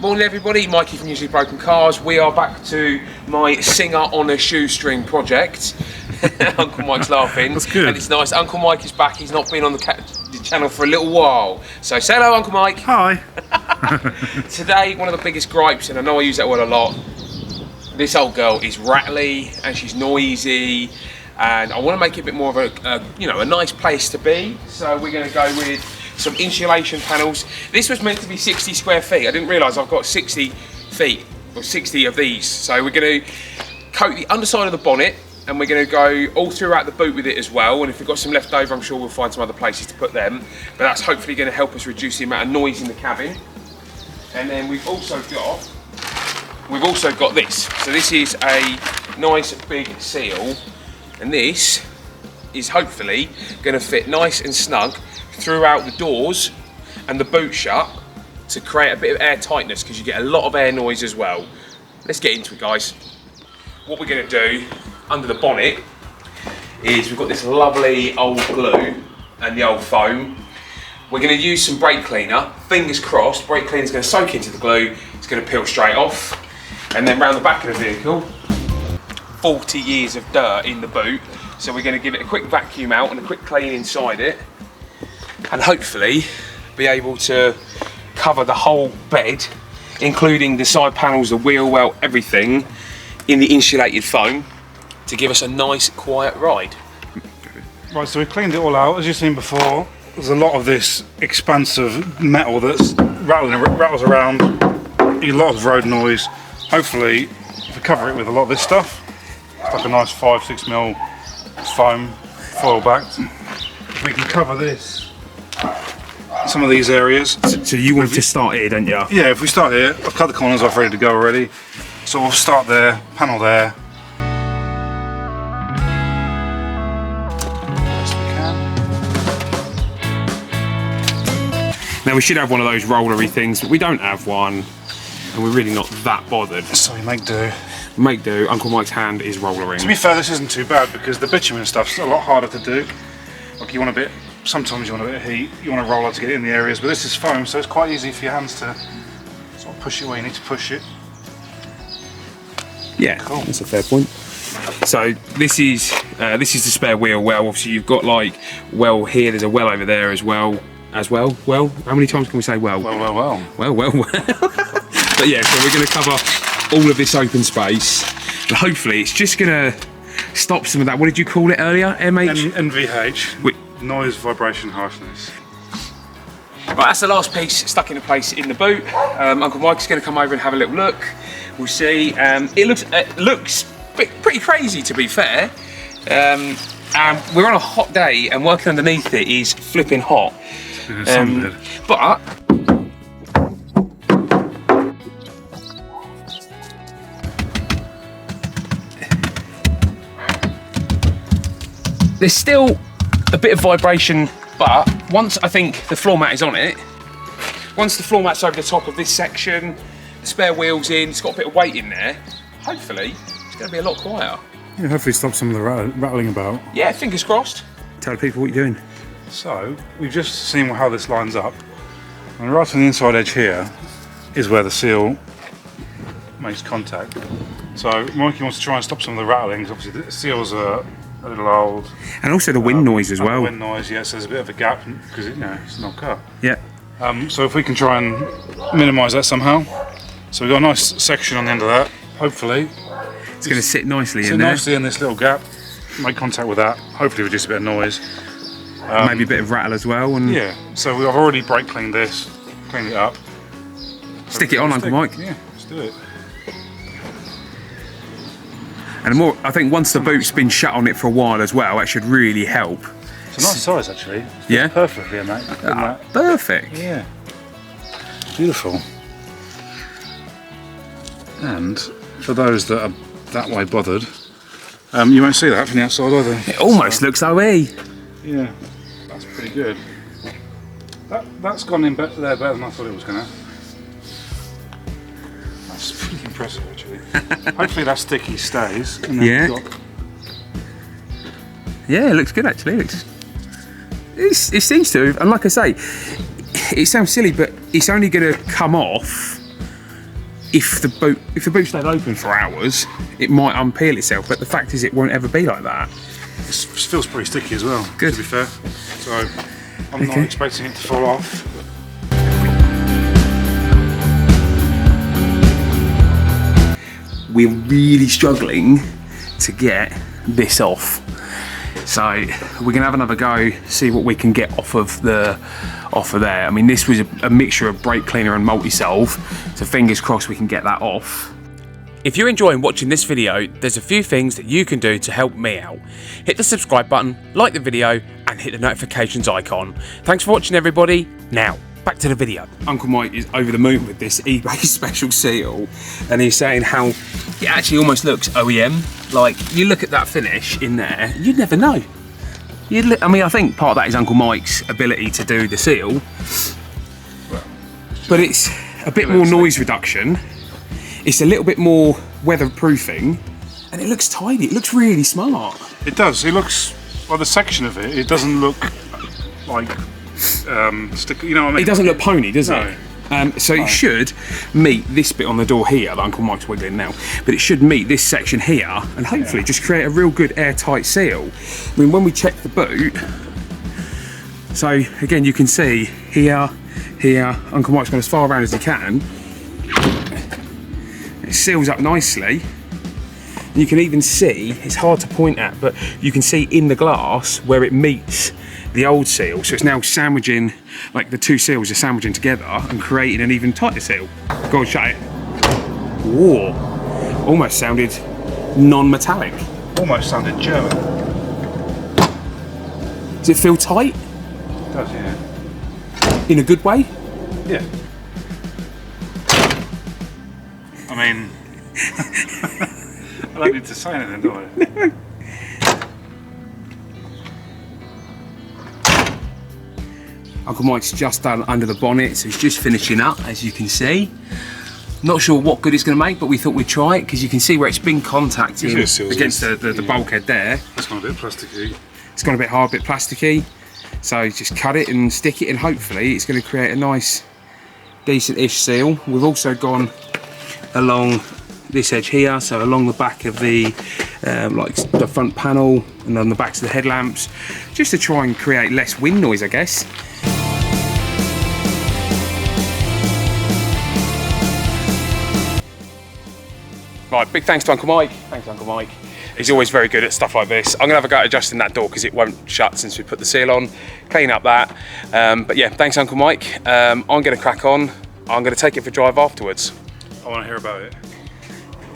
Morning everybody, Mikey from Usually Broken Cars. We are back to my singer on a shoestring project. Uncle Mike's laughing. That's good. And it's nice, Uncle Mike is back. He's not been on the channel for a little while. So say hello, Uncle Mike. Hi. Today, one of the biggest gripes, and I know I use that word a lot, this old girl is rattly and she's noisy, and I want to make it a bit more of a nice place to be. So we're going to go with some insulation panels. This was meant to be 60 square feet. I didn't realise I've got 60 feet, or 60 of these. So we're going to coat the underside of the bonnet, and we're going to go all throughout the boot with it as well. And if we've got some left over, I'm sure we'll find some other places to put them. But that's hopefully going to help us reduce the amount of noise in the cabin. And then we've also got this. So this is a nice big seal, and this is hopefully going to fit nice and snug throughout the doors and the boot shut to create a bit of air tightness, because you get a lot of air noise as well. Let's get into it, guys. What we're going to do under the bonnet is we've got this lovely old glue and the old foam. We're going to use some brake cleaner. Fingers crossed, brake cleaner is going to soak into the glue. It's going to peel straight off. And then round the back of the vehicle, 40 years of dirt in the boot. So we're going to give it a quick vacuum out and a quick clean inside it, and hopefully be able to cover the whole bed, including the side panels, the wheel well, everything, in the insulated foam to give us a nice quiet ride. Right, so we've cleaned it all out. As you've seen before, there's a lot of this expansive metal that's rattles around, a lot of road noise. Hopefully, if we cover it with a lot of this stuff, it's like a nice 5-6 mil foam, foil backed. If we can cover this, some of these areas. So you want to start here, don't you? Yeah, if we start here, I've cut the corners off ready to go already. So we'll start there, panel there. Best we can. Now we should have one of those rollery things, but we don't have one, and we're really not that bothered. So we make do. Make do. Uncle Mike's hand is rollering. To be fair, this isn't too bad because the bitumen stuff's a lot harder to do. Like sometimes you want a bit of heat, you want a roller to get in the areas, but this is foam, so it's quite easy for your hands to sort of push it where you need to push it. Yeah, cool. That's a fair point. So this is the spare wheel well. Obviously you've got like well here, there's a well over there as well. Well, how many times can we say well? Well. But yeah, so we're going to cover all of this open space, and hopefully it's just going to stop some of that. What did you call it earlier? MH? NVH. Noise, vibration, harshness. Right, that's the last piece stuck into place in the boot. Uncle Mike's going to come over and have a little look. We'll see. It looks pretty crazy, to be fair. And we're on a hot day, and working underneath it is flipping hot. But there's still a bit of vibration, but once I think the floor mat is on it, once the floor mat's over the top of this section, the spare wheel's in, it's got a bit of weight in there, hopefully it's going to be a lot quieter. Yeah, hopefully stop some of the rattling about. Yeah, fingers crossed. Tell people what you're doing. So, we've just seen how this lines up, and right on the inside edge here is where the seal makes contact. So Mikey wants to try and stop some of the rattling, because obviously the seals are a little old. And also the wind noise as well. The wind noise, yes, there's a bit of a gap because it's not cut. Yeah. So if we can try and minimise that somehow. So we've got a nice section on the end of that, hopefully. It's going to sit nicely in there. Sit nicely in this little gap, make contact with that, hopefully reduce a bit of noise. Maybe a bit of rattle as well. And yeah, so I've already brake cleaned this, cleaned it up. Stick it on, Uncle Mike. Yeah, let's do it. And I think once the boot's been shut on it for a while as well, that should really help. It's a nice size actually. Yeah? Perfectly in that. Perfect. Yeah. Beautiful. And for those that are that way bothered, you won't see that from the outside either. It almost looks OE. Yeah, that's pretty good. That's gone in there better than I thought it was going to. That's pretty impressive actually. Hopefully that sticky stays. And then Yeah. Yeah, it looks good actually. It seems to, and like I say, it sounds silly, but it's only going to come off if the boot stayed open for hours, it might unpeel itself. But the fact is, it won't ever be like that. This feels pretty sticky as well. Good. To be fair, so I'm not expecting it to fall off. We're really struggling to get this off, so we're gonna have another go, see what we can get off of there. I mean, this was a mixture of brake cleaner and multi-solve, so fingers crossed we can get that off. If you're enjoying watching this video, there's a few things that you can do to help me out. Hit the subscribe button, like the video, and hit the notifications icon. Thanks for watching, everybody. Now, back to the video. Uncle Mike is over the moon with this eBay special seal, and he's saying how it actually almost looks OEM. Like, you look at that finish in there, you'd never know. I mean, I think part of that is Uncle Mike's ability to do the seal, but it's a bit more noise reduction. It's a little bit more weatherproofing, and it looks tidy. It looks really smart. It does. It looks, well, the section of it, it doesn't look like stick. You know what I mean? It doesn't look pony, does No. it? So it should meet this bit on the door here that Uncle Mike's wiggling now, but it should meet this section here and hopefully just create a real good airtight seal. I mean, when we check the boot, so again, you can see here, Uncle Mike's gone as far around as he can. It seals up nicely. You can even see, it's hard to point at, but you can see in the glass where it meets the old seal, so it's now sandwiching, like the two seals are sandwiching together and creating an even tighter seal. Go on, shut it. Whoa, almost sounded non-metallic. Almost sounded German. Does it feel tight? It does, yeah. In a good way? Yeah. I mean, I don't need to say anything, do I? Uncle Mike's just done under the bonnet, so he's just finishing up, as you can see. Not sure what good it's going to make, but we thought we'd try it, because you can see where it's been contacting against the bulkhead there. It's gone a bit plasticky. It's gone a bit hard, a bit plasticky. So just cut it and stick it, and hopefully it's going to create a nice, decent-ish seal. We've also gone along this edge here, so along the back of the like the front panel and on the backs of the headlamps, just to try and create less wind noise, I guess. Right, big thanks to Uncle Mike. Thanks, Uncle Mike. He's always very good at stuff like this. I'm gonna have a go at adjusting that door because it won't shut since we put the seal on. Clean up that. But yeah, thanks, Uncle Mike. I'm gonna crack on. I'm gonna take it for a drive afterwards. I want to hear about it.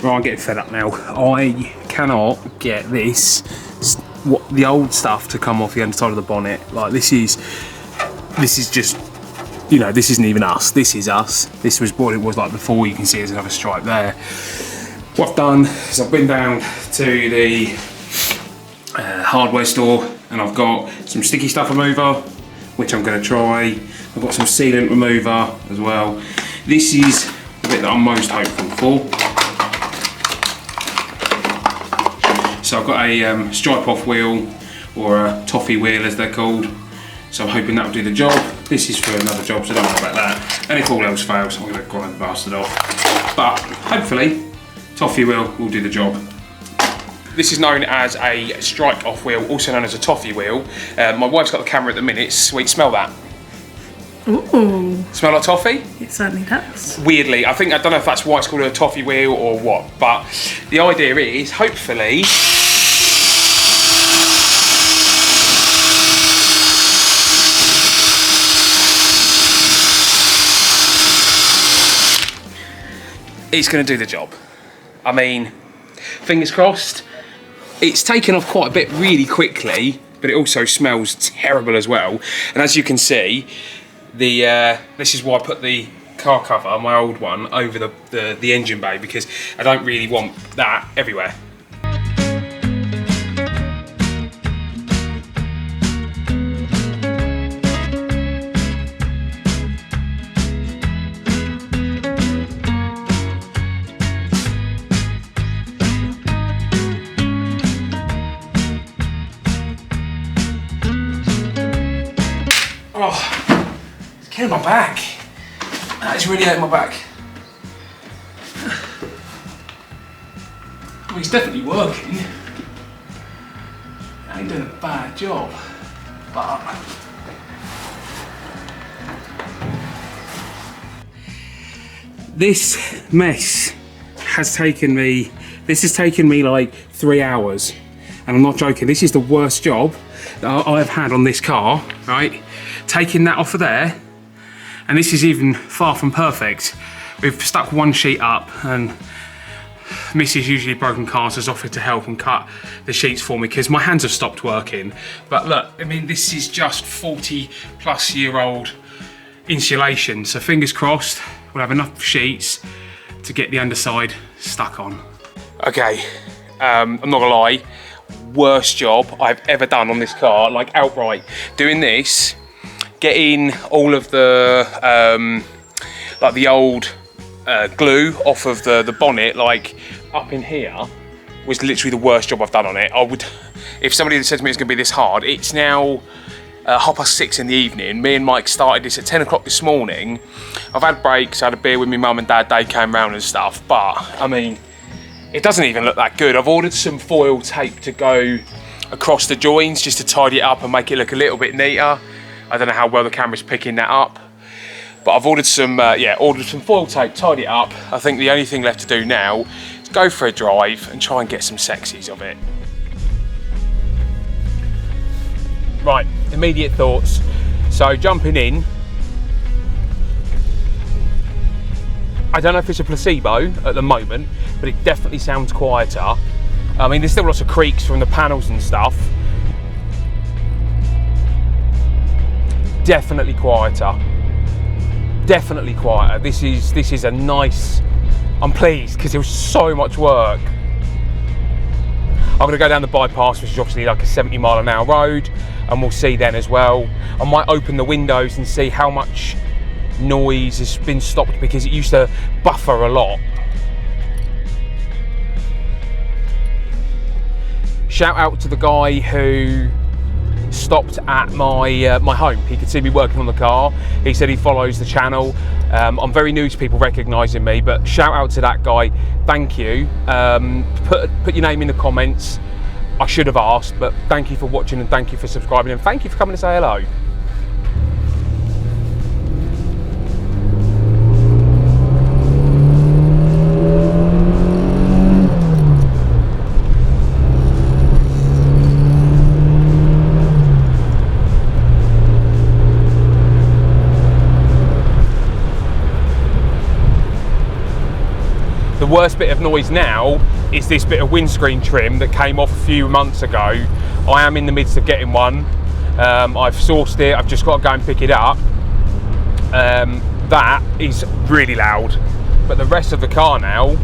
Right, I'm getting fed up now. I cannot get the old stuff to come off the underside of the bonnet. Like, this is just, you know, this isn't even us. This is us. This was what it was like before. You can see there's another stripe there. What I've done is I've been down to the hardware store, and I've got some sticky stuff remover, which I'm going to try. I've got some sealant remover as well. This is the bit that I'm most hopeful for. So I've got a stripe off wheel, or a toffee wheel as they're called. So I'm hoping that'll do the job. This is for another job, so don't worry about that. And if all else fails, I'm going to grind the bastard off. But hopefully, toffee wheel will do the job. This is known as a strike off wheel, also known as a toffee wheel. My wife's got the camera at the minute. Sweet, smell that. Ooh. Smell like toffee? It certainly does. Weirdly, I don't know if that's why it's called a toffee wheel or what, but the idea is, hopefully, it's going to do the job. I mean, fingers crossed. It's taken off quite a bit really quickly, but it also smells terrible as well. And as you can see, this is why I put the car cover, my old one, over the engine bay, because I don't really want that everywhere. Oh, it's killing my back. It's really hurting my back. Well, he's definitely working. I ain't doing a bad job, but this mess has taken me. This has taken me like 3 hours, and I'm not joking. This is the worst job that I've had on this car. Right, taking that off of there, and this is even far from perfect. We've stuck one sheet up, and Mrs. usually broken cars has offered to help and cut the sheets for me because my hands have stopped working. But look, I mean, this is just 40-plus-year-old insulation. So fingers crossed, we'll have enough sheets to get the underside stuck on. Okay, I'm not gonna lie, worst job I've ever done on this car, like outright. Doing this, getting all of the, like the old glue off of the bonnet, like up in here, was literally the worst job I've done on it. I would, if somebody had said to me it's gonna be this hard, it's now 6:30 in the evening. Me and Mike started this at 10 o'clock this morning. I've had breaks, I had a beer with my mum and dad, they came round and stuff, but I mean, it doesn't even look that good. I've ordered some foil tape to go across the joins just to tidy it up and make it look a little bit neater. I don't know how well the camera's picking that up, but I've ordered some, ordered some foil tape, tidy it up. I think the only thing left to do now is go for a drive and try and get some sexies of it. Right, immediate thoughts. So jumping in, I don't know if it's a placebo at the moment, but it definitely sounds quieter. I mean, there's still lots of creaks from the panels and stuff. Definitely quieter. Definitely quieter. This is a nice. I'm pleased because it was so much work. I'm going to go down the bypass, which is obviously like a 70-mile-an-hour road, and we'll see then as well. I might open the windows and see how much noise has been stopped because it used to buffer a lot. Shout out to the guy who stopped at my my home. He could see me working on the car. He said he follows the channel. I'm very new to people recognising me, but shout out to that guy. Thank you. Put your name in the comments. I should have asked, but thank you for watching and thank you for subscribing and thank you for coming to say hello. The worst bit of noise now is this bit of windscreen trim that came off a few months ago. I am in the midst of getting one. I've sourced it, I've just got to go and pick it up. That is really loud. But the rest of the car now,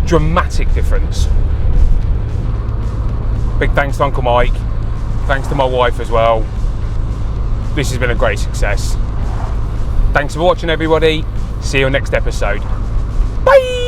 dramatic difference. Big thanks to Uncle Mike. Thanks to my wife as well. This has been a great success. Thanks for watching, everybody. See you next episode. Bye!